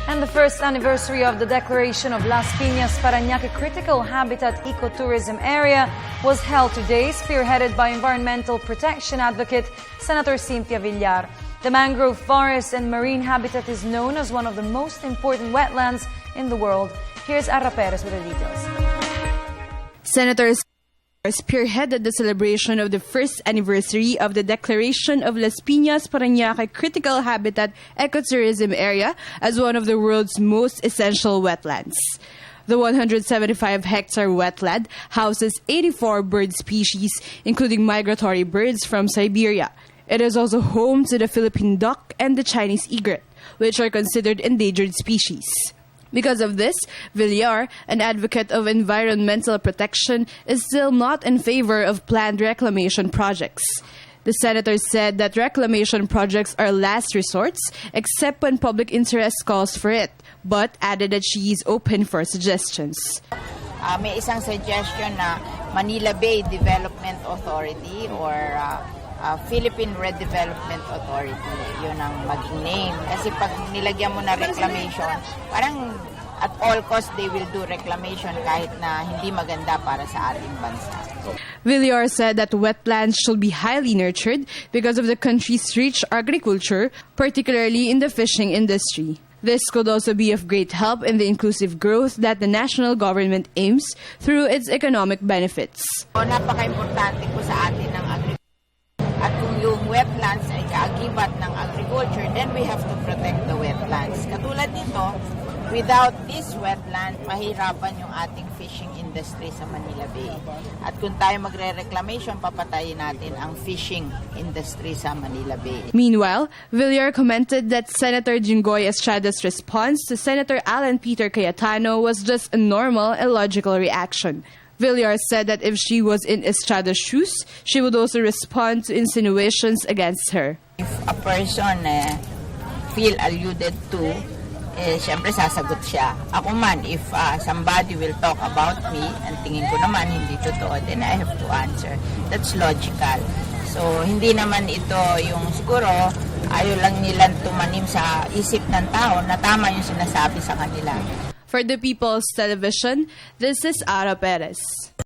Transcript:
And the first anniversary of the declaration of Las Piñas Parañaque Critical Habitat Ecotourism Area was held today, spearheaded by environmental protection advocate Senator Cynthia Villar. The mangrove forest and marine habitat is known as one of the most important wetlands in the world. Here's Ara Perez with the details. Senators spearheaded the celebration of the first anniversary of the declaration of Las Piñas Parañaque Critical Habitat Ecotourism Area as one of the world's most essential wetlands. The 175-hectare wetland houses 84 bird species, including migratory birds from Siberia. It is also home to the Philippine duck and the Chinese egret, which are considered endangered species. Because of this, Villar, an advocate of environmental protection, is still not in favor of planned reclamation projects. The senator said that reclamation projects are last resorts, except when public interest calls for it, but added that she is open for suggestions. May isang suggestion na Manila Bay Development Authority or Philippine Redevelopment Authority, yun ang maging name. Kasi pag nilagyan mo na reclamation, parang at all cost they will do reclamation kahit na hindi maganda para sa ating bansa. Villar said that wetlands should be highly nurtured because of the country's rich agriculture, particularly in the fishing industry. This could also be of great help in the inclusive growth that the national government aims through its economic benefits. Napaka-importante po sa atin ng agriculture. At kung yung wetlands ay kaagibat ng agriculture, then we have to protect the wetlands. Katulad nito, without this wetland, mahirapan yung ating fishing industry sa Manila Bay. At kung tayo magre-reclamation, papatayin natin ang fishing industry sa Manila Bay. Meanwhile, Villar commented that Senator Jinggoy Estrada's response to Senator Alan Peter Cayetano was just a normal and logical reaction. Villar said that if she was in Estrada's shoes, she would also respond to insinuations against her. If a person feel alluded to, siyempre sasagot siya. Ako man, if somebody will talk about me, and tingin ko naman hindi totoo, then I have to answer. That's logical. So, hindi naman ito yung siguro, ayaw lang nilang tumanim sa isip ng tao na tama yung sinasabi sa kanila. For the People's Television, this is Ara Perez.